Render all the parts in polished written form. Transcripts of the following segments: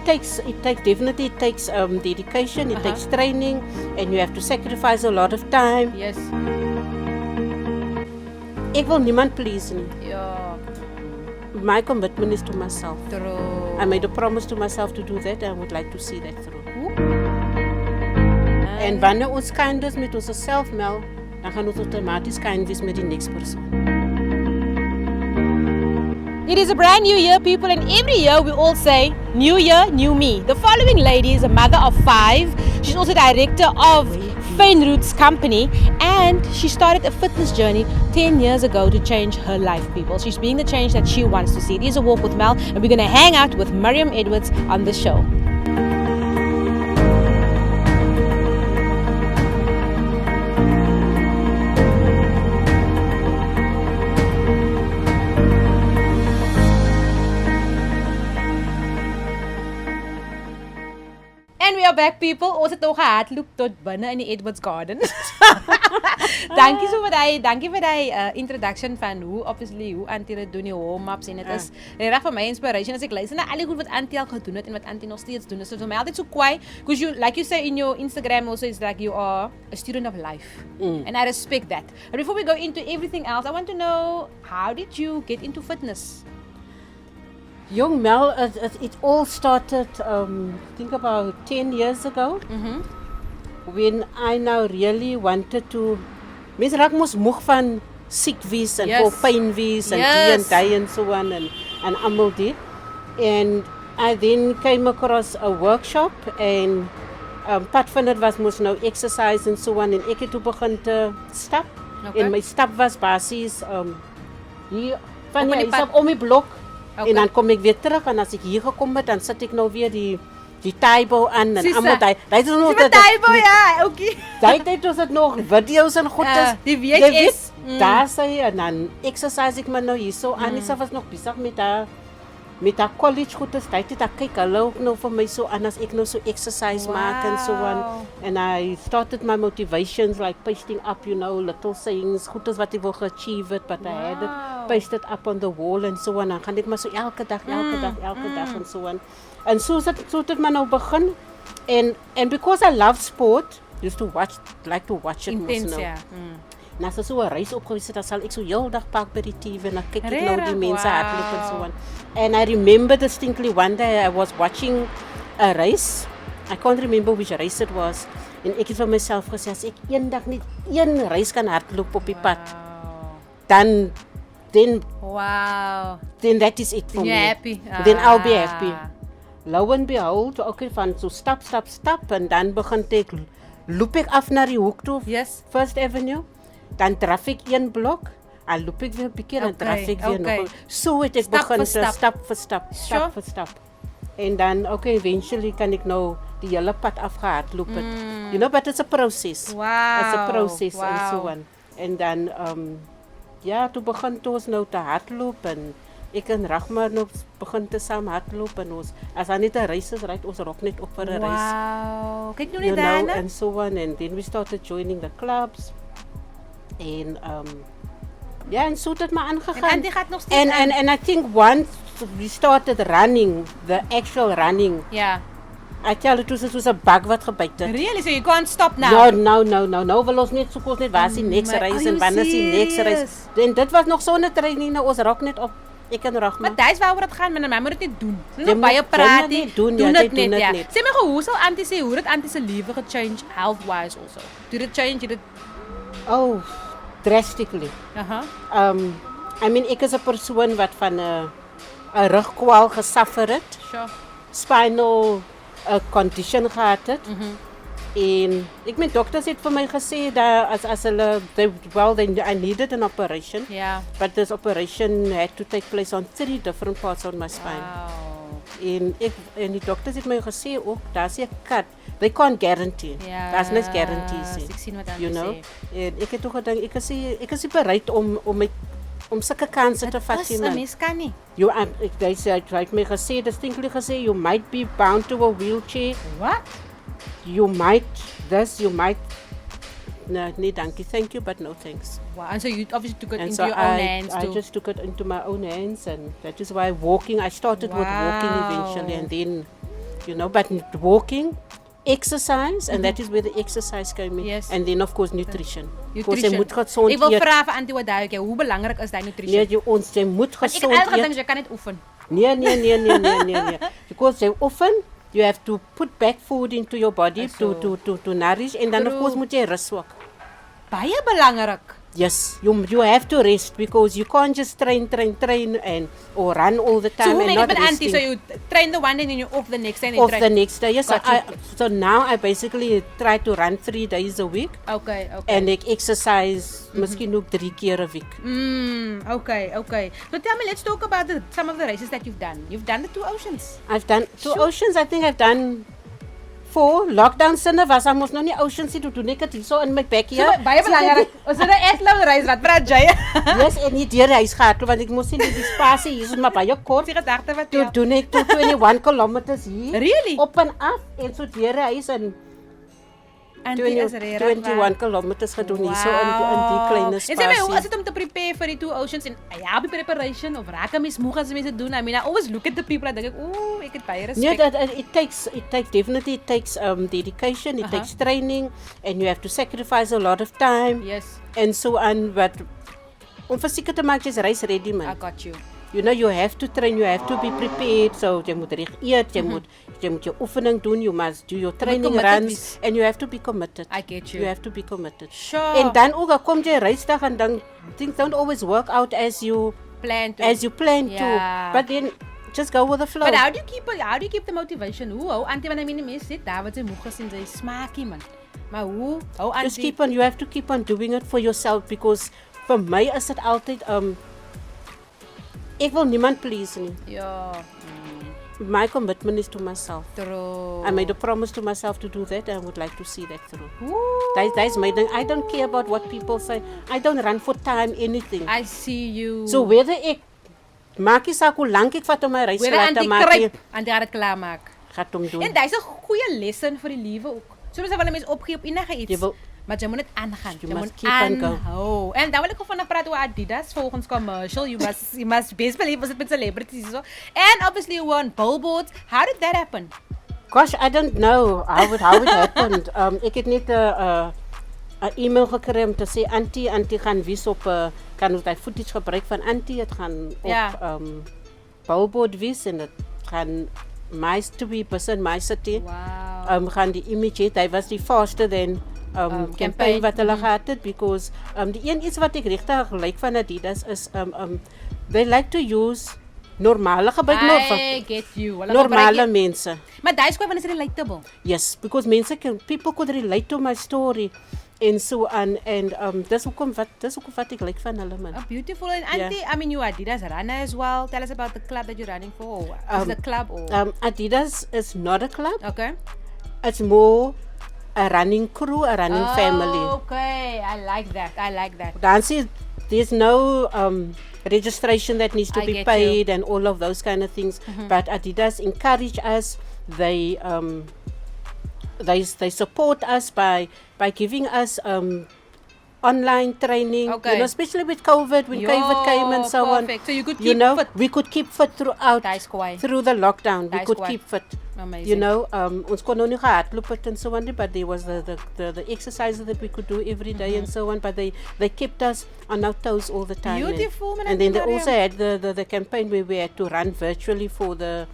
takes definitely dedication, it takes training, and you have to sacrifice a lot of time. Yes. Ek wil niemand please nie. Ja. My commitment is to myself. True. I made a promise to myself to do that, and I would like to see that through. En wanneer ons kind is met onsself meld, dan gaan ons outomaties kind wees met die next persoon. It is a brand new year, people, and every year we all say, New Year, New Me. The following lady is a mother of 5. She's also director of Fynroots company, and she started a fitness journey 10 years ago to change her life, people. She's being the change that she wants to see. It is a walk with Mel, and we're going to hang out with Mariam Edwards on the show. And we are back, people. Ons het nog gehardloop tot binne in die Edwards Garden. Dankie so vir die introduction van hoe Auntie dit doen, die warm-ups, en dit is reg vir my inspiration as ek luister na al die goed wat Auntie al gedoen het en wat Auntie nog steeds doen. So vir my altyd so kwaai, because you, like you say in your Instagram also, is like you are a student of life. And I respect that. But before we go into everything else, I want to know, how did you get into fitness? Young Mel, it all started, I think about 10 years ago, when I now really wanted to, mense raak mos moeg van siek wees en vol pyn wees en die en die en so on and almal dit. And I then came across a workshop and part van dit was mos nou exercise en so on, en ek het toe begin te stap. En my stap was basies hier van die huis op om die blok. En dan kom ek weer terug, en as ek hier gekom het, dan sit ek nou weer die taibo aan en almal die taibo, ja, okay. Dit is dit nog video's en goedes. Die VHS. Daar sê en dan exercise ek maar nou hier so. Anissa was nog besig met haar college goedes. Dit het ek kyk hulle ook nou vir my so aan as ek nou so exercise maak en so on. And I started my motivations like pasting up, you know, little sayings, goedes wat ek wil achieve it, but I had it pasted up on the wall and so on. Dan gaan ek maar so elke dag en so on. En so het het maar nou begin. And because I love sport, used to like to watch it intense, most now. Ja. En as so 'n reis opgewys het, dan sal ek so heel dag pak by die TV en dan kyk ek nou die mense hardloop en so on. And I remember distinctly one day I was watching a race. I can't remember which race it was. En ek het vir myself gesê, as ek eendag net een reis kan hardloop op die pad, then that is it for me. Happy. Then I'll be happy. Lo and behold, okay, van so stap, en dan begin ek loop ek af na die hoek toe, First Avenue, dan draf ek een blok, en loop ek weer 'n bietjie, dan draf ek weer nog. So het ek begin stap vir stap. En dan, eventually kan ek nou die hele pad afgehardloop het. You know, but it's a process. Wow. It's a process and so on. En dan, toe begin ons nou te hardloop, en ek en Ragmar nog begin te saam hardloop, en ons, as daar net 'n reis is, ry ons rok net op vir 'n reis. Wow, kyk nou net daarna. And so on, and then we started joining the clubs, and and so het het maar aangegaan. En die gaat nog steeds and I think once we started running, the actual running, I tell it was a bug wat gebyt het. Really? So you can't stop now? No, wil ons net soek ons net waar is die next reis en wanneer is die next reis. En dit was nog sonder training, nou ons rok net op. Ek kan Ragmar. Maar dis waaroor dit gaan, maar moet dit net doen. Nog baie praat nie. Doen dit net. Sê my gou, hoe sal Auntie sê hoe dit Auntie se lewe gechange health wise also? Did it change? Oh, drastically. I mean, ek is 'n persoon wat van 'n rugkwal gesuffer het. Spinal condition gehad het. En ek mijn dokters het vir my gesê dat as hulle I needed an operation. But this operation had to take place on 3 different parts on my spine. En die dokters het my gesê ook, daar's 'n cut. They can't guarantee. Daar's niks guarantees. Ek sien wat you know. En ek het toe gedink ek is bereid om sulke kanse te vat nie. Mens kan nie. They said right my gesê, distinctly gesê, you might be bound to a wheelchair. What? You might. No, dankie. Thank you, but no thanks. Wow. And so you obviously took it into your own hands too. I just took it into my own hands, and that is why I started with walking eventually, and then You know, but walking, exercise, and that is where the exercise came in. Yes. And then of course nutrition. Because Nutrition. jy moet gesond Ek wil eet. vra vir Antie wat daai hoe belangrik is daai nutrition? Nee, jy moet Want ek het gesond altyd eet. gedink jy kan net oefen. Nee. Because jy oefen, you have to put back food into your body to nourish, and then of True. course moet jy rus ook. Baie belangrik. Yes, you have to rest because you can't just train and or run all the So time hoe and make not it met Antie? resting. So you train the one day and then you off the next day and then Off train. the next day. Yes, Got so now I basically try to run 3 days a week. Okay. En ek exercise miskien ook 3 keer 'n week. Okay. So tell me, let's talk about some of the races that you've done. You've done the 2 Oceans. I've done 2 Oceans. I think I've done 4. Lockdown sinne was ons nog nie Oceans nie, toe doen ek dit hier so in my backyard. So baie belangrik. Ons het 'n etlang reis wat praat jy. Yes, en nie deur die huis gehardloop want ek moes nie die spasie hier is maar baie kort. Die gedagte wat Toe doen ek 21 kilometers hier. Really? Op en af en so deur die huis en Antie is regtig 21 kilometers gedoen hier so in die kleine spasie. En sê my, hoe is dit om te prepare vir die 2 Oceans en ja, die preparation of raak jy mens moeg as mense doen? I mean, I always look at the people and dink ek, ooh, ek het baie Nee, respek. it takes dedication, it takes training, and you have to sacrifice a lot of time Yes, and so on. But om verseker te maak jy's race ready I man. got you. You know, you have to train, you have to be prepared. So jy moet reg eet, jy moet jou oefening doen, you must do your training committed runs wees. and you have to be committed. I get you. You have to be committed. Sure. En dan ook al kom jy reisdag en dan things don't always work out as you Plan to. plan Yeah. to. But then just go with the flow. But how do you keep the motivation? Hoe hou Antie wanneer die mense sit daar wat sy moeg is en sy smaakie man. Maar hoe hou Just Antie? you have to keep on doing it for yourself because vir my is dit altyd ek wil niemand please nie. Ja. My commitment is to myself. True. I made a promise to myself to do that and I would like to see that through. Ooh. That's my thing. I don't care about what people say. I don't run for time, anything. I see you. So whether ek maak nie saak hoe lank ek vat om my reis Wil te Antie maak, kryp, Antie gaan dit klaarmaak. gaat hom doen. En dis 'n goeie lesson vir die liewe ook. Soms wil 'n mens opgee op enige iets. Jy wil- Maar jy moet dit aangaan. You Jy must moet keep on go. aanhou. En dan wil ek ook vanaf praat oor Adidas volgens commercial. You must best believe was it met celebrities so. And obviously you won Bilboards. How did that happen? Gosh, I don't know how it happened. Ek het net 'n e-mail gekry om te sê Antie gaan wys op kan ons daai footage gebruik van Antie. Het gaan op Ja. Bilboard wys en dit gaan my person my city. Wow. Gaan die image het. Hy was die faster than campaign wat hulle gehad het because die een iets wat ek regtig like van Adidas is they like to use normale gebruik I get you. Hulle normale gebruik mense. Maar daai skryf van is relatable. Yes, because people could relate to my story and so on and dis hoekom wat ek like van hulle man. Oh, beautiful. And Auntie, I mean you are Adidas runner as well. Tell us about the club that you're running for. Is it a club or Adidas is not a club. Okay. It's more a running crew, a running family. Okay, I like that. There's no registration that needs to I be get paid and all of those kind of things. But Adidas encourage us. They support us by giving us online training. Okay. You know, especially with COVID, when COVID came and so perfect. on. So you could You keep know, fit. we could keep fit throughout That's quite through the lockdown. We That's could quite keep fit. amazing. You know, ons kon nou nie gehardloop het and so on, but there was the exercises that we could do every day and so on. But they kept us on our toes all the time. Beautiful, man, And then they Mariam. also had the campaign where we had to run virtually for the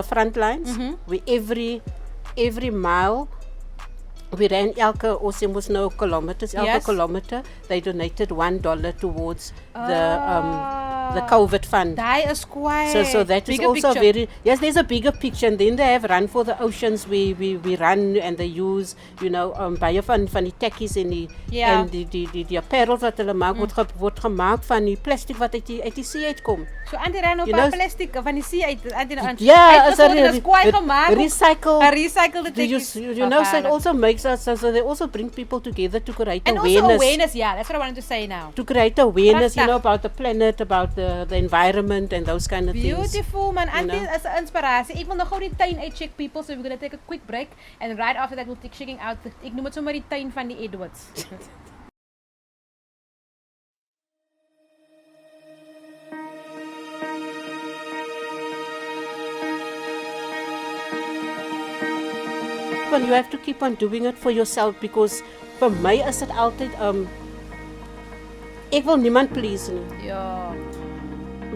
front lines. We every mile we ran ons moes nou kilometers. Elke Yes. kilometer they donated $1 towards the COVID fund. Daai is quite So that is bigger also picture. there's a bigger picture, and then they have run for the oceans. We run and they use, you know, baie van die tekkies en Ja. die apparel wat hulle maak word gemaak van die plastic wat uit die see uitkom. So Auntie ran op You know, plastic van die see uit. Ja, as is quite gemaak. recycle. Recycled You know, so it also makes us so they also bring people together to create and awareness. also awareness, yeah, that's what I wanted to say now. To create awareness, you Pragtig. know, about the planet, about the environment and those kind of things. Beautiful man, Auntie know? is 'n inspirasie. Ek wil nog gou die tuin uitcheck people, so we're going to take a quick break and right after that we'll take checking out ek noem dit sommer die tuin van die Edwards. have to keep on doing it for yourself, because vir my is dit altyd ek wil niemand please nie. Ja,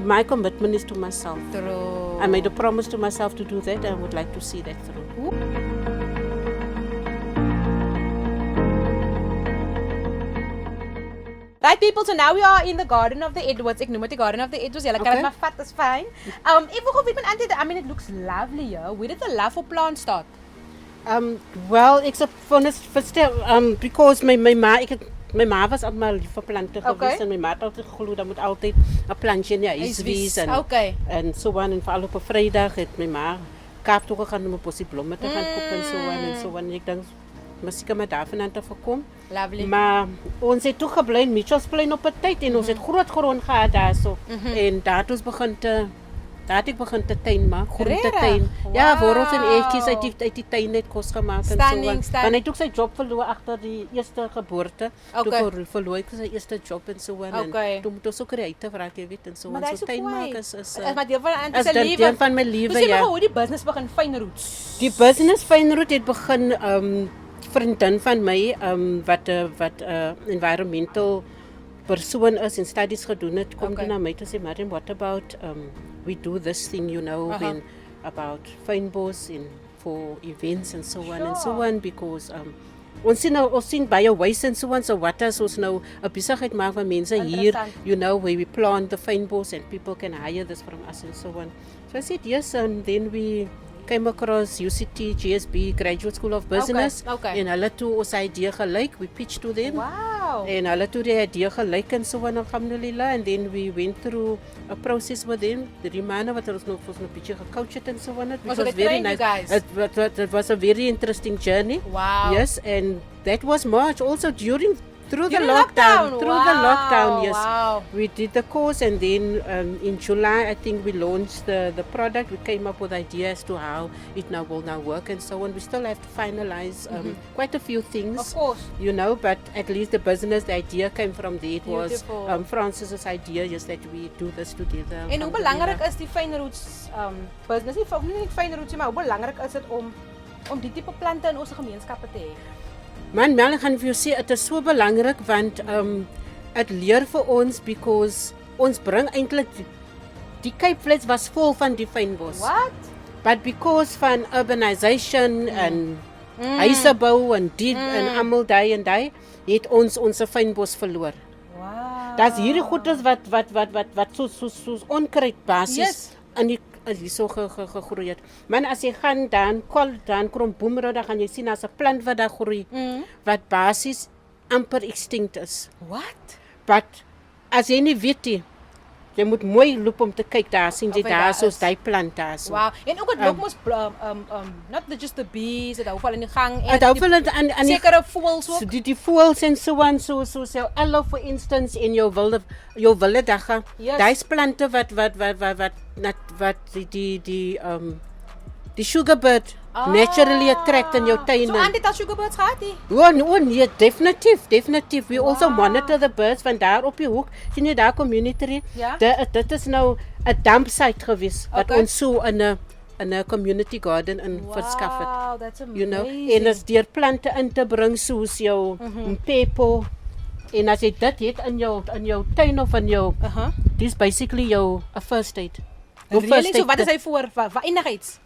My commitment is to myself. true. I made a promise to myself to do that, and I would like to see that through. Right, people, so now we are in the Garden of the Edwards. Ek noem dit die Garden of the Edwards. Julle kan Okay. dit maar vat, is fine. Ek wil gou weet, I mean, it looks lovely here. Where did the love for plants start? Well, ek sê because my ma was altyd lief vir plante gewees, en my ma het altyd geglo dat moet altyd 'n plantjie in die huis wees, Okay. en so aan, en veral op 'n Vrydag het my ma Kaap toe gegaan om 'n posie blomme te gaan koop en so aan en so aan. Ek dink miskien maar daarvan aan te voorkom. Lovely. Maar ons het toe gebly in Mitchells Plain op 'n tyd, en ons het groot grond gehad daarso. En daar het ons begin te begin te tuin maak, groentetuin. Ja, wortels en eetjies uit die tuin net kos gemaak en so aan. Dan het ook sy job verloor agter die eerste geboorte. Toe verloor ek sy eerste job en so aan. En toe moet ons ook kreatief raak, jy weet, en so aan. So tuin maak is maar deel van is dit deel van my lewe, ja. ja. Hoe die business begin, Fynroots. Die business Fynroots het begin vriendin van my wat environmental persoon is en studies gedoen het, kom toe na my te sê, Mariam, what about we do this thing, you know, when about fynbos and for events and so on and so on, because ons sien baie waste en so on, so wat as ons nou 'n besigheid maak van mense hier, you know, where we plant the fynbos and people can hire this from us and so on. So I said yes, and then we came across UCT, GSB, Graduate School of Business, en hulle toe ons idee gelyk, we pitched to them. Wow. En hulle toe die idee gelyk en so on, alhamdulillah, and then we went through a process with them. Die manne wat ons nog vir 'n bietjie gecoach het en so on, which was very nice. It was a very interesting journey. Wow. Yes, and that was March also through the lockdown, yes. Wow. We did the course, and then in July, I think we launched the product. We came up with ideas as to how it will now work and so on. We still have to finalize quite a few things. Of course. You know, but at least the business, the idea came from there. It was Francis's idea, just that we do this together. En hoe belangrik is die Fynroots business? Nie net Fynroots, maar hoe belangrik is dit om die tipe plante in ons gemeenskappe te hê? Man, Mel, ek gaan vir jou sê, dit is so belangrik, want het leer vir ons, because ons bring eintlik die Cape Flats was vol van die fynbos. What? But because van urbanization en huisebou en dit en almal daai en daai, het ons fynbos verloor. Wow. Daar's hierdie goedes wat so onkruid basis in die so gegroei het. Man, as jy gaan dan Kromboomroad, dan gaan jy sien as 'n plant wat daar groei, wat basis amper extinct is. What? But as jy nie weet nie, jy moet mooi loop om te kyk, daar sien jy daar soos die plant daar so. Wow. En ook het loop mos not just the bees, dit hou val in die gang en dit hou val aan sekere voëls ook. Die voëls en so aan, so jou aloe for instance, in jou wilde dagga. Daai plante wat die sugarbird naturally attract in jou tuin. So dit al sugarbirds gehad die? Oh nee, definitief. We also monitor the birds van daar op die hoek. Sien jy daar community? Dit is nou 'n dump site gewees wat ons so in 'n community garden verskaf het. Wow, that's amazing. You know, en as deur plante in te bring soos jou pepo. En as jy dit het in jou tuin of in jou dis basically jou a first aid. Really? So wat is hy voor? Wat enigiets?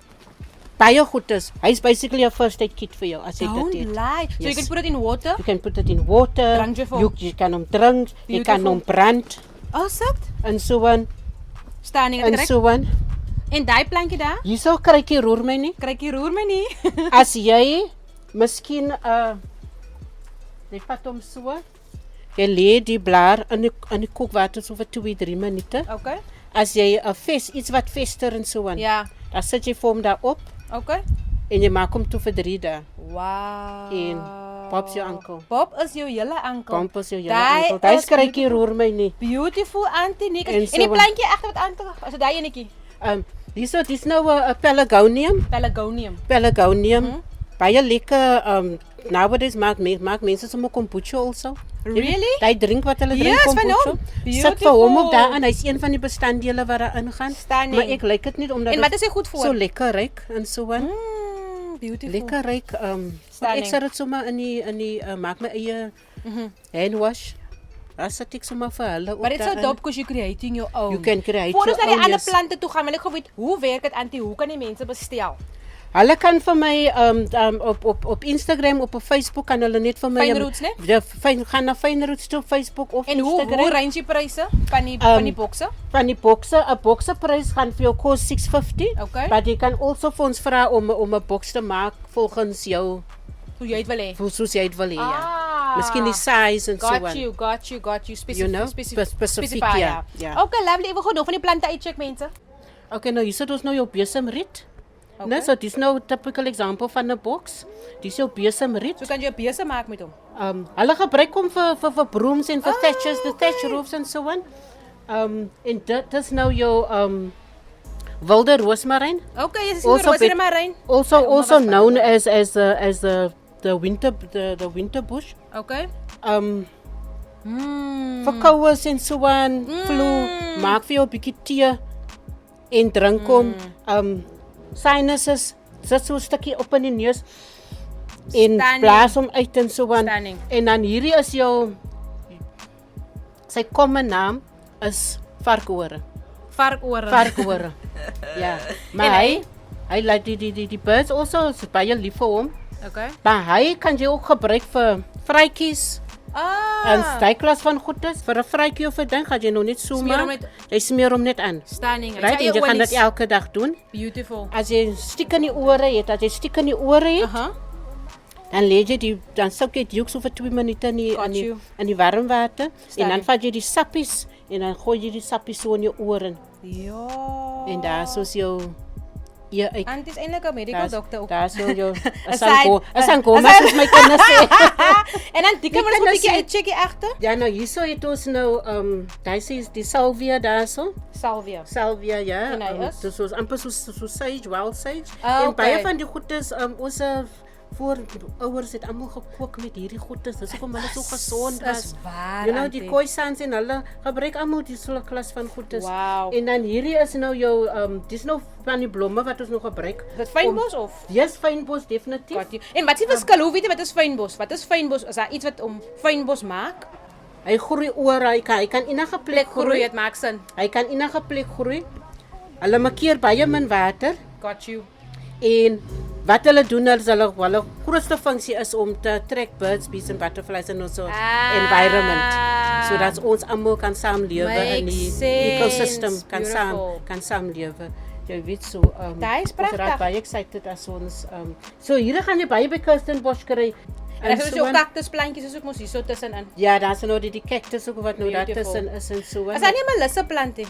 Baie goed is. Hy's basically a first aid kit vir jou as jy dit het. Don't lie. So you can put it in water? You can put it in water. Jy kan hom drink, jy kan hom brand. Oh, sit. En so aan. Standing en so aan. En daai plantjie daar? Hierso krykie roer my nie. Krykie roer my nie. As jy miskien jy vat hom so. Jy lê die blaar in die kookwater so vir 2-3 minute. Okay. As jy 'n iets wat fester en so aan. Ja. Dan sit jy vir hom daar op. Okay. En jy maak hom toe vir 3 dae. Wow. En Bob is jou ankel. Bob is jou hele ankel. Bob is jou hele ankel. Daai skrytjie roer my nie. Beautiful auntie Nika. En die plantjie egter wat aantel. As dit daai enetjie. Dis nou 'n Pelargonium. Baie lekker nowadays maak mense sommer kombucha also. Really? Hy drink wat hulle drink kombucha. Sit vir hom op daar en hy's een van die bestanddele wat daar ingaan. Maar ek like dit nie omdat en wat is hy goed vir? So lekker ryk en so aan. beautiful. Lekker ryk. Ek sit dit sommer in die maak my eie handwash. Daar sit ek sommer vir hulle op. But it's so dope because you're creating your own. You can create Voor your ons na die own, ander yes. plante toe gaan, wil ek gou weet, hoe werk dit Antie? Hoe kan die mense bestel? Hulle kan vir my op Instagram, op Facebook kan hulle net vir my Fynroots, né? Gaan na Fynroots toe, Facebook of En Instagram. hoe range die pryse van die bokse? Van die bokse, 'n bokseprys gaan vir jou kos $6.50. Okay. Maar jy kan also vir ons vra om 'n boks te maak volgens jou Hoe jy dit wil hê. soos jy dit wil hê. Ja. Ah. Miskien die size en so Got on. you. You know, specifiek, ja. Okay, lovely. Ek wil gou nog van die plante uitcheck, mense. Okay, nou hier sit ons nou jou besemriet. Okay. Nee, so dis nou 'n typical example van 'n boks. Dis jou besemriet. So kan jy 'n bese maak met hom. Hulle gebruik hom vir brooms en vir thatches, the thatch roofs and so on. En dit is nou jou wilde roosmaryn. Okay, jy sien Also roos en maryn. Also known as the winter bush. Okay. Vir koues en so on, flu, maak vir jou 'n bietjie tee en drink hom. Sinuses, sit so 'n stukkie op in die neus en Stunning. blaas hom uit en so on. Stunning. En dan hierdie is jou sy common naam is varkore. Varkore. Ja. Maar hy laat die birds also is baie lief vir hom. Okay. Maar hy kan jy ook gebruik vir vrytjies. En daai klas van goedes vir 'n vrytjie of 'n ding gaan jy nog net so Smeer hom maak. met- Jy smeer hom net aan. Stunning. Right, en jy gaan dit elke dag doen. Beautiful. As jy stiek in die ore het, dan lê jy dan soak jy dit so vir 2 minute in die warm water en dan vat jy die sappies en dan gooi jy die sappies so in jou ore Ja. en daar soos jou uit. Antie is eintlik 'n medical doctor ook. Daar so jou side- asango, maar soos my kinders sê. En dan dik My ons 'n kinders bietjie sê- uitcheckie agter. Ja, nou hierso het ons nou daai is die salvia daarso. Salvia. Salvia, ja. En hy is? Dis soos amper soos sage, wild sage. Ah, En baie okay. van die goedes ons voor ouers het almal gekook met hierdie goedes. Dis hoekom hulle so gesond Dis is. waar. You know, die Auntie. khoisans en hulle gebruik almal die soort klas van goedes. Wow. En dan hierdie is nou jou dis nou van die blomme wat ons nog gebruik. Dit fynbos of? Yes, fynbos definitief. Got you. En wat is die verskil? Hoe weet jy wat is fynbos? Wat is fynbos? Is daar iets wat om fynbos maak? Hy groei oor, hy kan enige plek groei. Dit maak sin. Hy kan enige plek groei. Hulle makkeer baie min water. Got you. En wat hulle doen is hulle grootste funksie is om te trek birds, bees and butterflies in ons environment. Sodat ons almal kan saamlewe in die ecosystem kan saamlewe. Jy weet so Daai is ons raak pragtig. baie excited as ons so hier gaan jy baie by Kirstenbosch kry. En dis jou kaktusplantjies is ook mos hier so tussenin. Ja, daar's nou die cactus ook wat nou daar Beautiful. tussen is en so. Is daar nie 'n melissa plantie?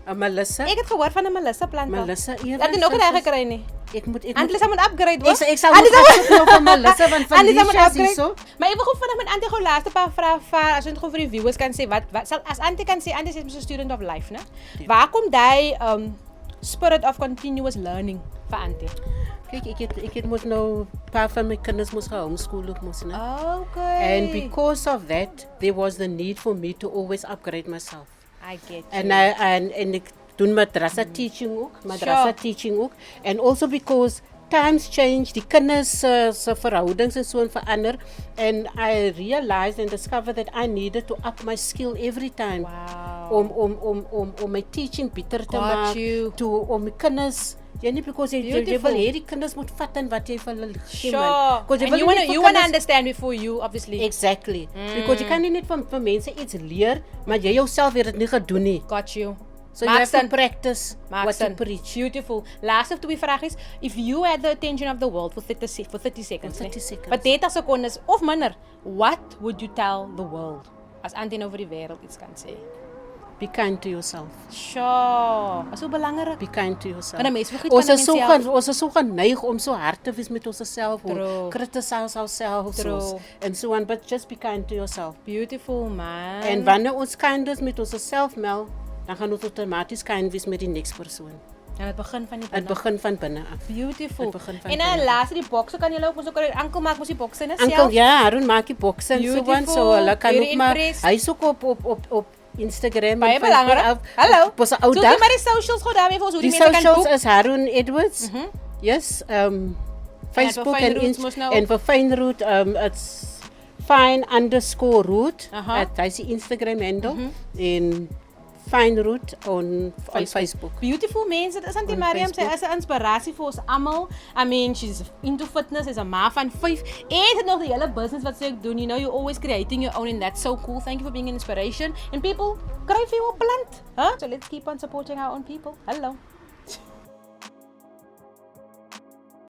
'n Melissa? Ek het gehoor van 'n melissa plant. Melissa eers. Dat jy nog nie gekry nie. Ek moet Antie sal moet upgrade word. Ek sal moet nou van Melissa van Felicia hierso. Maar ek wil gou vinnig met Antie gou laaste paar vrae vra as ons gou vir die viewers kan sê wat sal as Antie kan sê Antie is 'n student of life, né? Waar kom daai spirit of continuous learning vir Antie? Kyk, ek het mos nou paar van my kinders mos homeschool ook mos, né? Okay. And because of that, there was the need for me to always upgrade myself. I get And you. en ek doen madrasa teaching ook. And also because times change, die kinders se verhoudings en so verander, and I realized and discovered that I needed to up my skill every time. Wow. Om my teaching beter te Got maak, you. om my kinders. Ja, nie because jy wil hê die kinders moet vat en wat jy vir hulle gee. Sure. And you want to understand before you, obviously. Exactly. Because jy kan nie net van mense iets leer, maar jy jouself het dit nie gedoen nie. Got you. So you have to practice what you preach. Beautiful. Last of twee vrae is, if you had the attention of the world for 30 seconds, 30 seconds. But 30 secondes of minder, what would you tell the world? As Antie nou vir die wêreld iets kan sê. Be kind to yourself. Sure. Is so belangrik. Be kind to yourself. Want 'n mens moet goed van homself. Ons is so geneig om so hard te wees met onsself, True. criticize ourselves, True. and so on, but just be kind to yourself. Beautiful, man. En wanneer ons kind is met onsself, Mel, dan gaan ons outomaties kind wees met die next persoon. En dit begin van die Dit begin van binne af. Beautiful. Het begin van En binne. dan laaste die bokse kan jy ook ons ook ankel maak mos die bokse net Ankel, self. ja, Harun maak die bokse en so on, Beautiful. so hulle kan Very ook maar, impressed. hy is ook op Instagram Baie en belangrik. Hallo. Op ons ou Soek jy dag. maar die socials gou daarmee vir ons hoe die Die mense kan socials boek. is Harun Edwards. Yes, Facebook en Fynroots mos nou en vir Fynroot, it's fine_root. Aha. Hy is die Instagram handle en Fynroot on Facebook. Beautiful mense, dit is Auntie On Mariam, sy Facebook. is 'n inspirasie vir ons almal. I mean, she's into fitness, sy's 'n ma van 5 en sy het nog die hele business wat sy ook doen. You know, you're always creating your own and that's so cool. Thank you for being an inspiration. And people, kry vir jou 'n plant. Huh? So let's keep on supporting our own people. Hello.